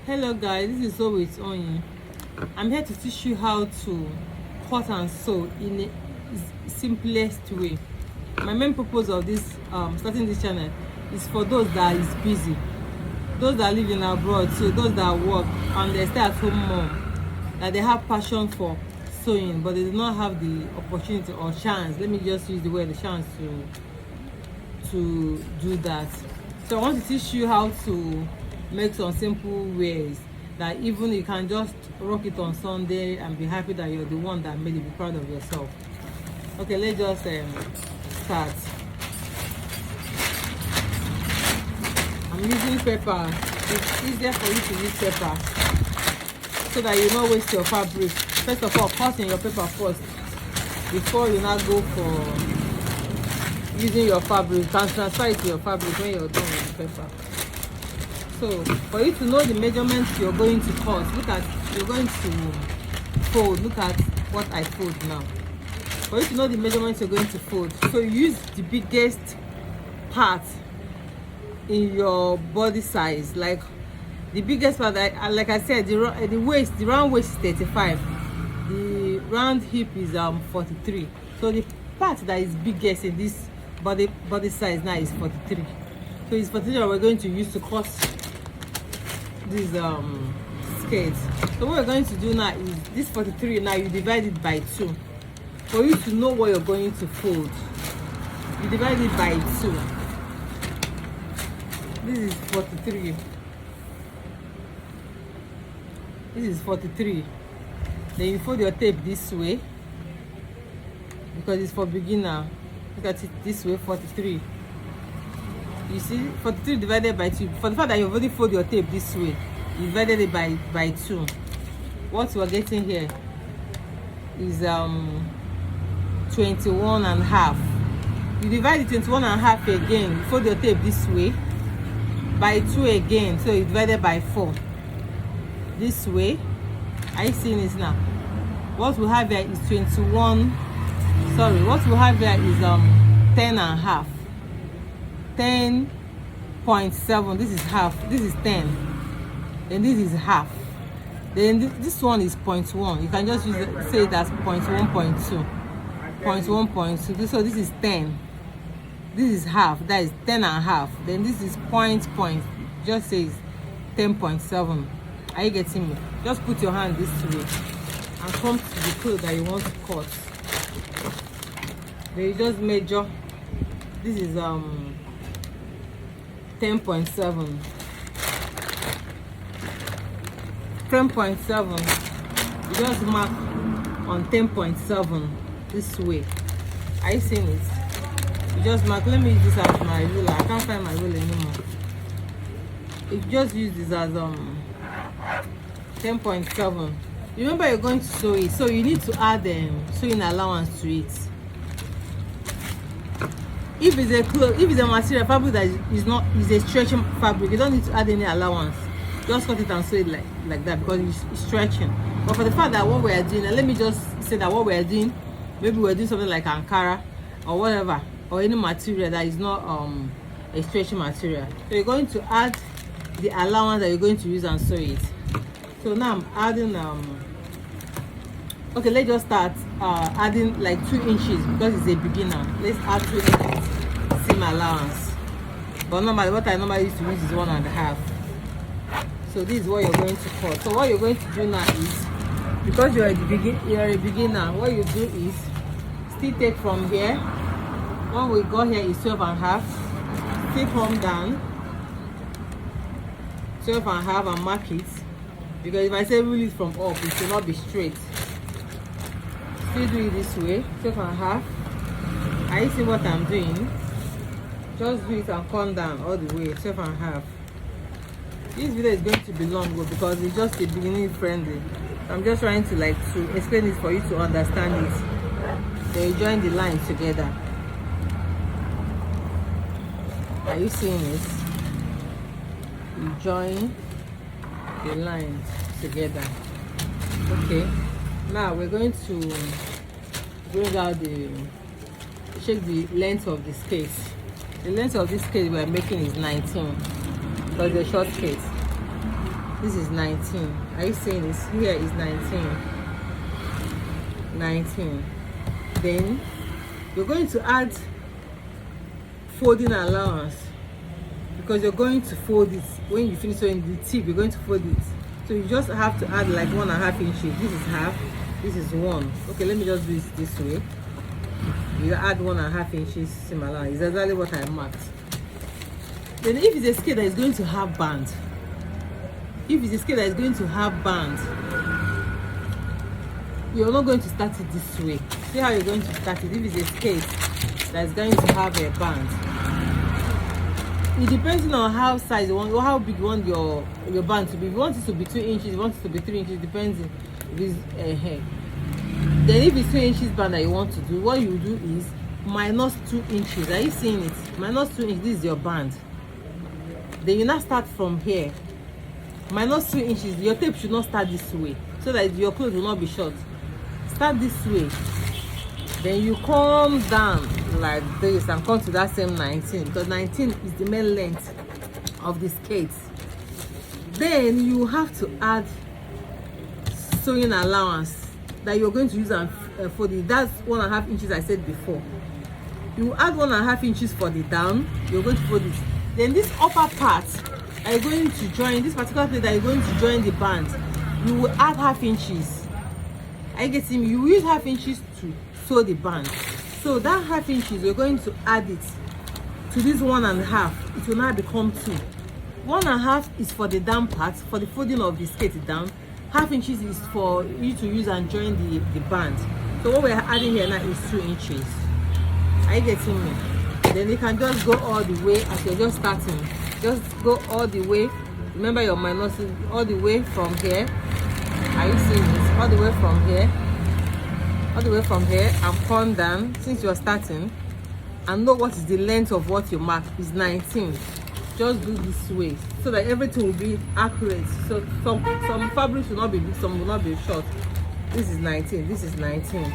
Hello guys, this is Zoe with Onyi. I'm here to teach you how to cut and sew in a simplest way. My main purpose of this starting this channel is for those that is busy, those that live in abroad, so those that work and they stay at home mom, that they have passion for sewing but they do not have the opportunity or chance. Let me just use the word the chance to do that. So I want to teach you how to make some simple ways that even you can just rock it on Sunday and be happy that you're the one that made it. Be proud of yourself. Okay, let's just start. I'm using paper. It's easier for you to use paper so that you don't waste your fabric. First of all, cut in your paper first before you now go for using your fabric. You can transfer it to your fabric when you're done with the paper. So for you to know the measurements you're going to cut, you're going to fold. Look at what I fold now. For you to know the measurements you're going to fold, so you use the biggest part in your body size. Like the biggest part, like I said, the round waist is 35, the round hip is 43. So the part that is biggest in this body size now is 43. So it's 43 that we're going to use to cut these skirts. So what we're going to do now is this 43, now you divide it by 2. For you to know what you're going to fold, you divide it by 2. This is 43. This is 43. Then you fold your tape this way because it's for beginner. Look at it this way, 43. You see, 43 divided by 2. For the fact that you've already fold your tape this way, you divided it by 2. What we're getting here is 21 and a half. You divide the 21 and a half again, you fold your tape this way by 2 again, so you divided by 4 this way. Are you seeing this now? What we have here is 21. Sorry, what we have here is 10 and a half. 10.7. This is half. This is 10. Then this is half. Then this one is 0.1. You can just say it as 0.1, 0.2. 0.1, 0.2. So this is 10. This is half. That is 10 and a half. Then this is point. Just says 10.7. Are you getting me? Just put your hand this way and come to the clothes that you want to cut. Then you just measure. This is 10.7. 10.7. You just mark on 10.7 this way. Are you seeing it? You just mark. Let me use this as my ruler. I can't find my ruler anymore. You just use this as 10.7. Remember, you're going to sew it, so you need to add sewing allowance to it. If it's a cloth, if it's a material fabric that is a stretching fabric, you don't need to add any allowance. Just cut it and sew it like that because it's stretching. But for the fact that what we are doing, and let me just say that what we are doing, maybe we're doing something like Ankara or whatever, or any material that is not a stretching material. So you're going to add the allowance that you're going to use and sew it. So now I'm adding okay, let's just start adding like 2 inches because it's a beginner. Let's add 2 inches seam allowance. But normally, what I normally used to use is 1.5. So this is what you're going to cut. So what you're going to do now is, because you're a beginner, what you do is still take from here. What we got here is 12.5. Still come down 12.5 and mark it. Because if I say rule it from up, it will not be straight. Still do it this way, 12.5. Are you seeing what I'm doing? Just do it and come down all the way, 12.5. This video is going to be long because it's just a beginning friendly. I'm just trying to explain it for you to understand it. Then you join the lines together. Are you seeing this? You join the lines together. Okay, now we're going to bring out check the length of the space. The length of this skirt we are making is 19 because the short skirt. This is 19. Are you seeing this? Here is 19. 19. Then you're going to add folding allowance, because you're going to fold it when you finish sewing the tip. You're going to fold it, so you just have to add like 1.5 inches. This is half, this is 1. Okay, let me just do it this way. You add 1.5 inches similar. It's exactly what I marked. Then if it's a skirt that is going to have band, you're not going to start it this way. See how you're going to start it. If it's a skirt that is going to have a band, it depends on how size you want, or how big you want your band to be. If you want it to be 2 inches, you want it to be 3 inches, depends if it's a hair. Then if it's 2 inches band that you want to do, what you do is -2 inches. Are you seeing it? -2 inches. This is your band. Then you now start from here. -2 inches. Your tape should not start this way, so that your clothes will not be short. Start this way. Then you come down like this and come to that same 19, because 19 is the main length of the skirt. Then you have to add sewing allowance that you're going to use and for the, that's 1.5 inches I said before. You add 1.5 inches for the down. You're going to fold it. Then this upper part are you going to join, this particular place that you're going to join the band, you will add 1/2 inches. Are you getting me? You use 1/2 inches to sew the band. So that 1/2 inches, you're going to add it to this 1.5. It will now become 2. 1.5 is for the down part, for the folding of the skirt down. 1/2 inches is for you to use and join the band. So what we're adding here now is 2 inches. Are you getting me? Then you can just go all the way as you're just starting. Just go all the way. Remember your minus all the way from here. Are you seeing this? All the way from here. All the way from here and come down since you're starting, and know what is the length of what you mark is 19. Just do this way so that everything will be accurate. So some fabrics will not be big, some will not be short. This is 19. This is 19.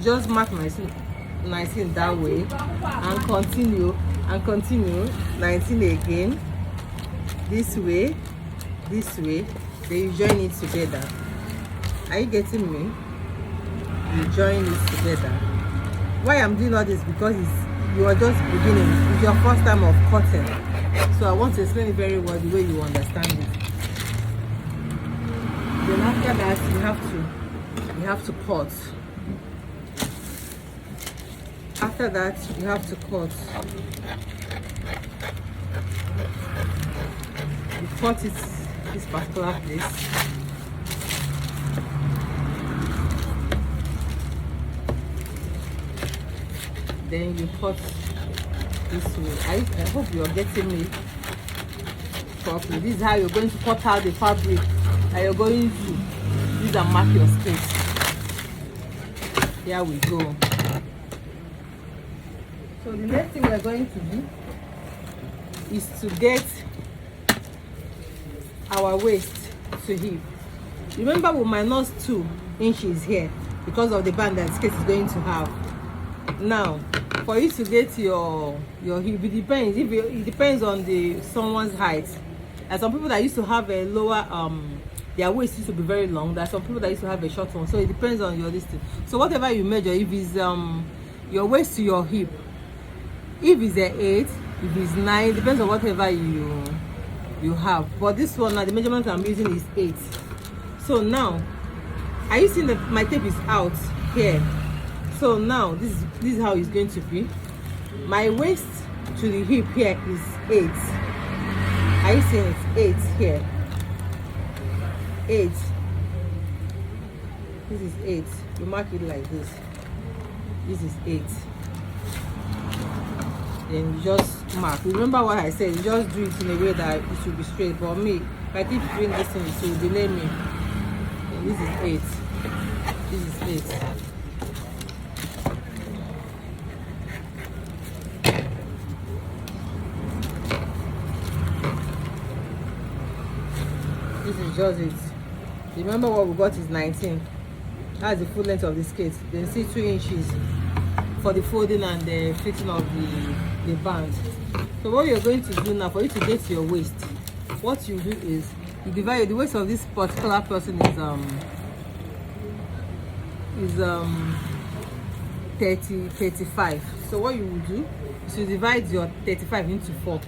Just mark 19 that way and continue 19 again, this way, then you join it together. Are you getting me? You join it together. Why I'm doing all this, because you are just beginning. It's your first time of cutting, so I want to explain it very well the way you understand it. Then after that you have to cut. After that, you have to cut. You cut it this particular place. Then you cut this way. I hope you are getting me properly. This is how you're going to cut out the fabric that you're going to use and mark your skirt. Here we go. So the next thing we're going to do is to get our waist to hip. Remember we -2 inches here because of the band that skirt is going to have. Now, for you to get your hip, it depends on someone's height. There's some people that used to have a lower their waist used to be very long. There's some people that used to have a short one. So it depends on your distance. So whatever you measure, if it's your waist to your hip, if it's an 8, if it's 9, depends on whatever you have. But this one now, the measurement I'm using is 8. So now, are you seeing that my tape is out here? So now this is how it's going to be. My waist to the hip here is 8. Are you seeing it? 8 here. 8. This is 8. You mark it like this. This is 8. Then you just mark. Remember what I said, you just do it in a way that it should be straight. But me, if I keep doing this thing, it will delay me. And this is 8. This is 8. This is just it. Remember what we got is 19. That's the full length of the skirt. Then see 2 inches for the folding and the fitting of the band. So what you're going to do now, for you to get to your waist, what you do is You divide the waist of this particular person is 35. So what you will do is you divide your 35 into 4.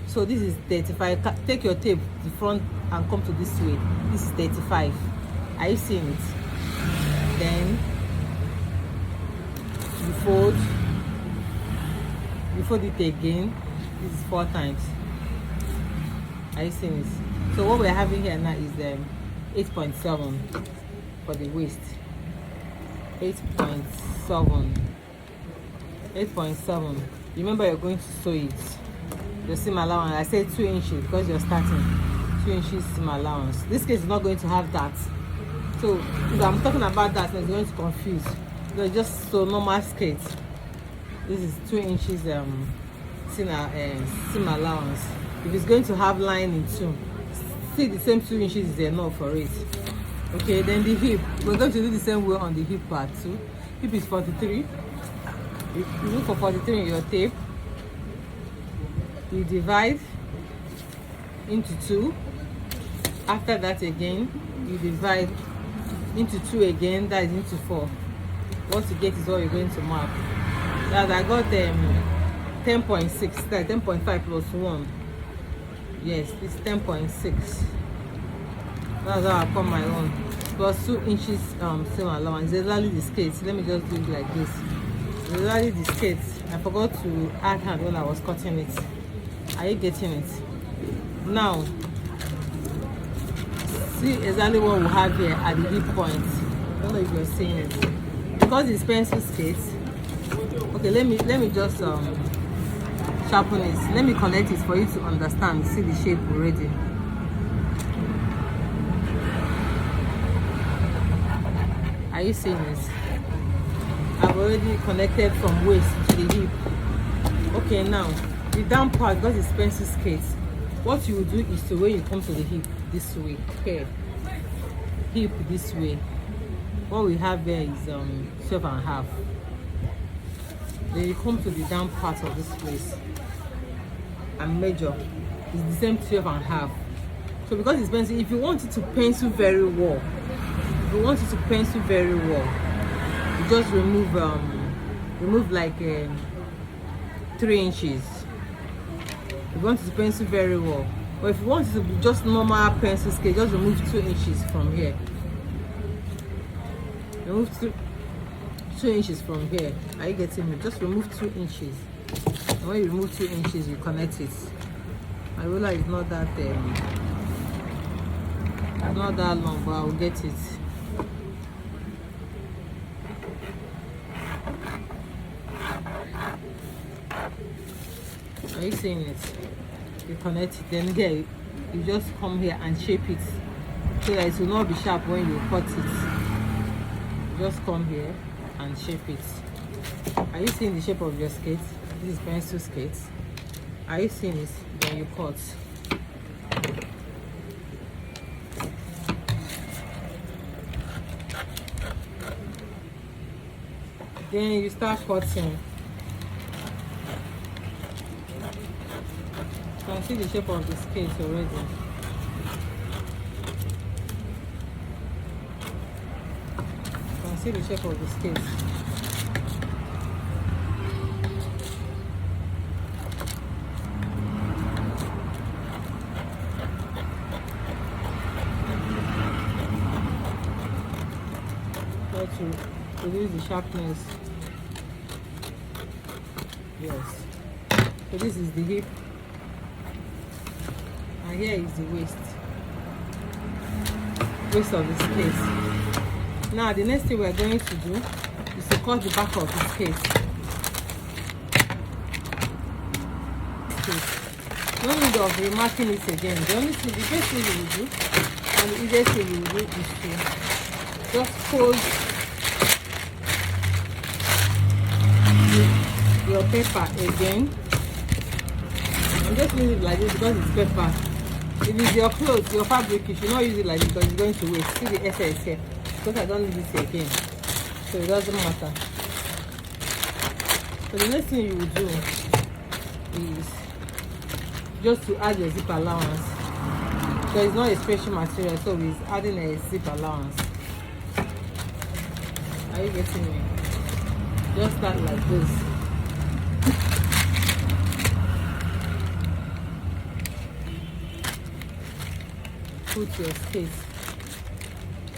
So this is 35. Take your tape the front and come to this way. This is 35. Are you seeing it? Then you fold it again. This is 4 times. Are you seeing it? So what we're having here now is 8.7 for the waist. 8.7. Remember, you're going to sew it. The seam allowance, I said 2 inches because you're starting. 2 inches seam allowance. This case is not going to have that. So if I'm talking about that, it's going to confuse. So just so normal skirt. This is 2 inches seam allowance. If it's going to have lining too, see, the same 2 inches is enough for it. Okay, then the hip, we're going to do the same way on the hip part too. Hip is 43. You look for 43 in your tape. You divide into 2. After that again, you divide into 2 again, that is into 4. What you get is what you're going to mark. That I got 10.6, that's 10.5 plus 1. Yes, it's 10.6. That's how I call my own. Plus 2 inches seam allowance. Exactly the skates. Let me just do it like this. Exactly the skates. I forgot to add hand when I was cutting it. Are you getting it? Now, see exactly what we have here at the hip point. I don't know if you're seeing it. Because it's pencil skates. Okay, let me just sharpen it. Let me connect it for you to understand. See the shape already. Are you seeing this? I've already connected from waist to the hip. Okay, now the down part, because it's pencil skates, what you will do is to, when you come to the hip this way, okay, hip this way, what we have there is 12.5. Then you come to the down part of this place and measure. It's the same 12.5. So because it's pencil, if you want it to pencil very well, you just remove like 3 inches. You want it to pencil very well. But if you want it to be just normal pencil scale, just remove 2 inches from here. Remove 2 inches from here. Are you getting me? Just remove 2 inches. And when you remove 2 inches, you connect it. I realize it's not that long, but I will get it. Are you seeing it? You connect it, then here you just come here and shape it so that it will not be sharp when you cut it. Just come here and shape it. Are you seeing the shape of your skate? This is pencil skate. Are you seeing it? Then you cut. Then you start cutting. You can see the shape of the skate already. You can see the shape of the skate. Try to reduce the sharpness. Yes. So this is the hip. And here is the waist of the skate. Now the next thing we are going to do is to cut the back of the skate. No need of remarking it again. The best thing you will do and the easiest thing you will do is to just fold your paper again. I'm just using it like this because it's paper. If it's your clothes, your fabric, you should not use it like this because it's going to waste. See the essence here. Because I don't need this again. So it doesn't matter. So the next thing you will do is just to add your zip allowance. because it's not a stretching material, so we're adding a zip allowance. Are you getting me? Just start like this. Put your skirt,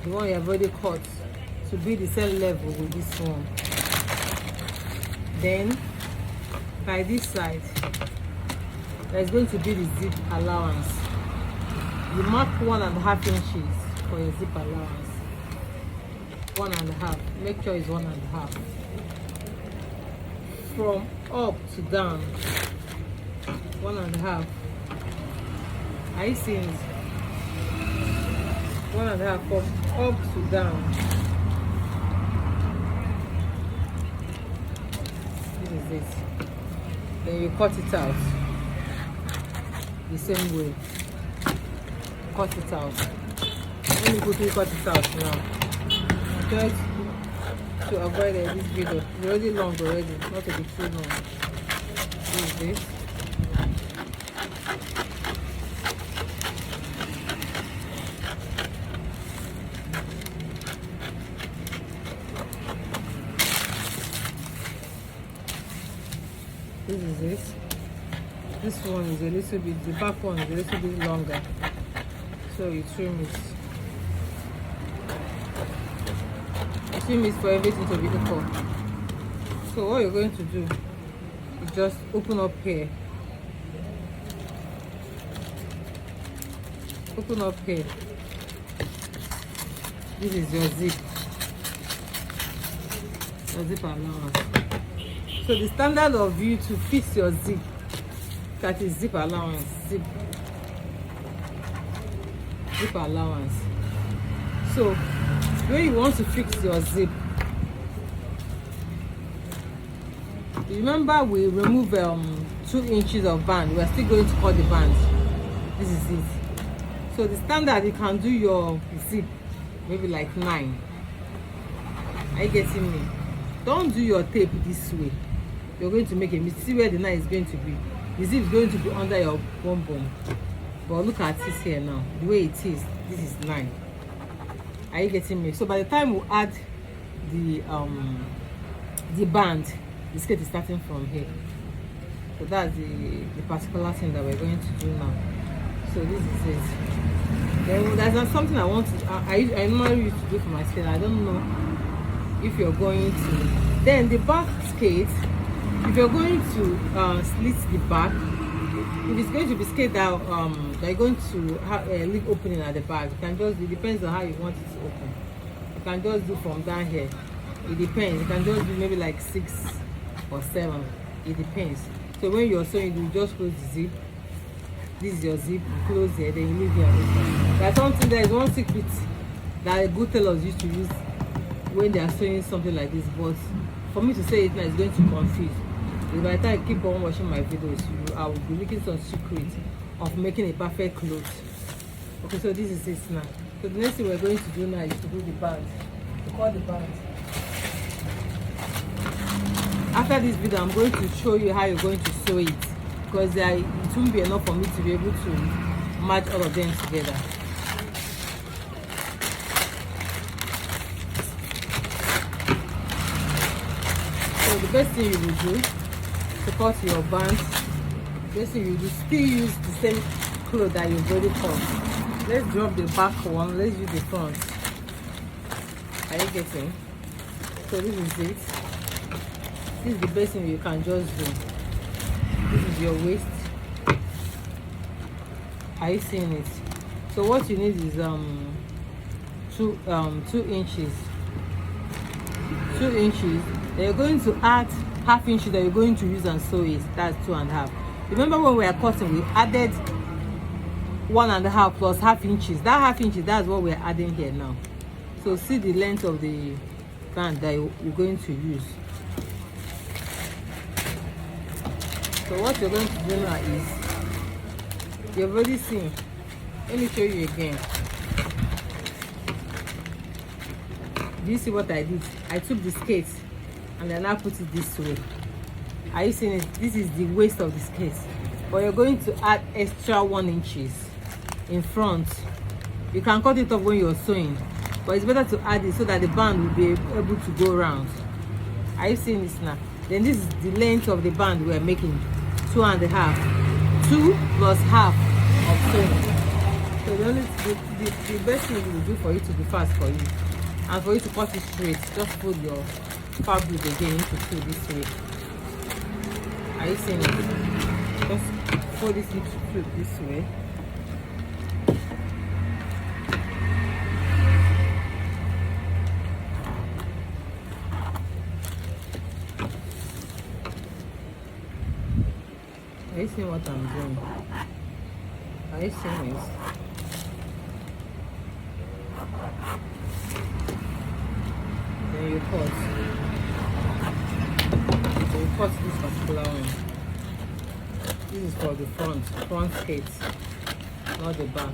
the one you have already cut, to be the same level with this one. Then by this side, there's going to be the zip allowance. You mark 1.5 inches for your zip allowance. 1.5. Make sure it's 1.5. From up to down, 1.5. Are you seeing it? 1.5 from up to down. This is it. Then you cut it out the same way. Cut it out. Let me quickly cut it out now, just to avoid this video. It's already long already, not to be too long. This is this. This is it. This one is a little bit, the back one is a little bit longer, so you trim it. You trim it for everything to be equal. So what you're going to do is just open up here. Open up here. This is your zip. Your zip allowance. So the standard of you to fix your zip, that is zip allowance, zip allowance. So when you want to fix your zip, remember we remove 2 inches of band. We are still going to cut the band. This is it. So the standard, you can do your zip maybe like 9. Are you getting me? Don't do your tape this way. You're going to make a mistake. See where the 9 is going to be. The zip is going to be under your bum bum. But look at this here now. The way it is, this is 9. Are you getting me? So by the time we add the band, the skirt is starting from here. So that's the particular thing that we're going to do now. So this is it. Then there's something I want to, I normally used to do for my skirt. I don't know if you're going to. Then the back skirt, if you're going to slit the back, if it's going to be skirt that you're going to have a leak opening at the back, you can just, it depends on how you want it to open. You can just do from down here. It depends. You can just do maybe like 6 or 7. It depends. So when you're sewing, you just close the zip. This is your zip. You close here, then you leave here. There's something. There is one secret that good tailors used to use when they are sewing something like this. But for me to say it now, it's going to confuse. By the time I keep on watching my videos, I will be making some secret of making a perfect cloth. Okay, so this is it now. So the next thing we're going to do now is to do the band. To cut the band. After this video, I'm going to show you how you're going to sew it, because it won't be enough for me to be able to match all of them together. So the best thing you will do to cut your bands, let's say you still use the same cloth that you've already cut. Let's drop the back one, let's use the front. Are you getting? So this is it. This is the best thing you can just do. This is your waist. Are you seeing it? So what you need is 2 inches. 2 inches. Then you're going to add ½ inch that you're going to use and sew it. That's 2.5. Remember when we are cutting, we added 1.5 plus ½ inches. That ½ inch, that's what we're adding here now. So see the length of the band that you're going to use. So what you're going to do now is, you've already seen. Let me show you again. Do you see what I did? I took the skirt and then I put it this way. Are you seeing it? This is the waist of the skirt. But you're going to add extra 1 inches. in front. You can cut it off when you're sewing, but it's better to add it so that the band will be able to go round. Are you seeing this now? Then this is the length of the band we're making, 2.5. 2 plus half of sewing. So the best thing will do for you to be fast for you, and for you to cut it straight, just fold your fabric again into 2 this way. Are you seeing it? Just fold it into 2 this way. Are you seeing what I'm doing? Are you seeing this? Then you cut. So you cut this particular one. This is for the front skirt, not the back.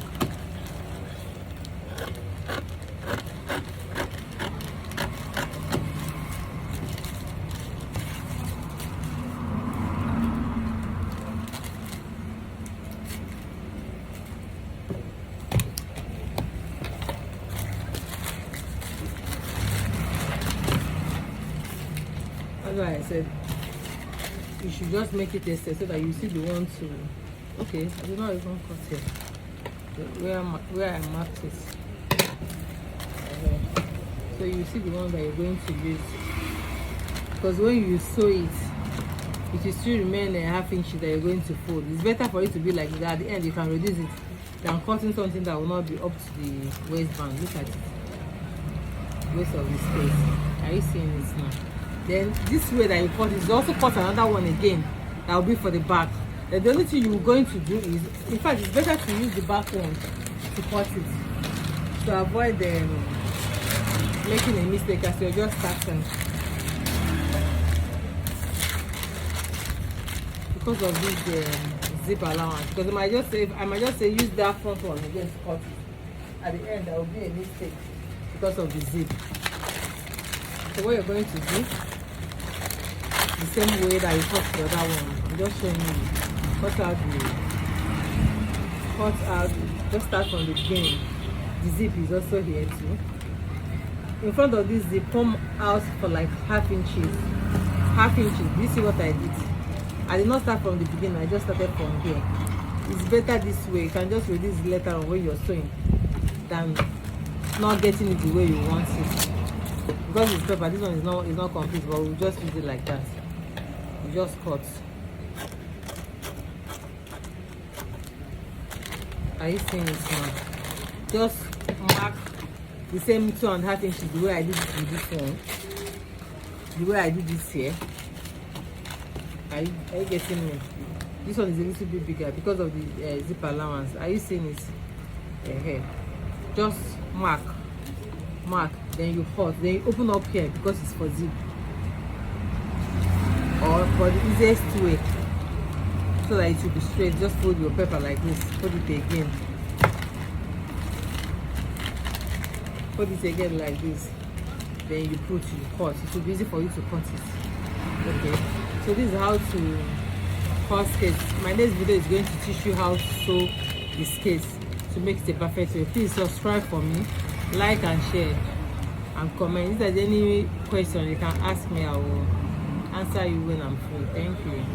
That's why I said you should just make it tested so that you see the one to. Okay, I did not even cut it. Where I marked it. So you see the one that you're going to use. Because when you sew it, it will still remain a half inch that you're going to fold. It's better for it to be like that. At the end, you can reduce it than cutting something that will not be up to the waistband. Look at it. Waist of the space. Are you seeing this now? Then this way that you cut is also cut another one again that will be for the back. Then the only thing you're going to do is, in fact, it's better to use the back one to cut it to avoid making a mistake as you're just starting. Because of this zip allowance, because I might just say use that front one again to cut it. At the end, there will be a mistake because of the zip. So what you're going to do, the same way that you cut the other one, I'm just showing you. Just start from the beginning. The zip is also here too. In front of this zip, come out for like half inches. Do you see what I did? I did not start from the beginning, I just started from here. It's better this way. You can just reduce it later on when you're sewing than not getting it the way you want it. Because it's paper, this one is not complete, but we'll just use it like that. We just cut. Are you seeing it now? Just mark the same 2.5 inches the way I did it with this one. The way I did this here. Are you getting me? This one is a little bit bigger because of the zip allowance. Are you seeing it? Here. Just mark, then you cut, then you open up here because it's for zip. Or for the easiest way, so that it will be straight, just fold your paper like this. Fold it again. Fold it again like this. Then you cut. It will be easy for you to cut it. Okay. So this is how to cut skirts. My next video is going to teach you how to sew the skirts to make it a perfect way. Please subscribe for me, like and share, and comment. If there's any question you can ask me, I will answer you when I'm free. Thank you.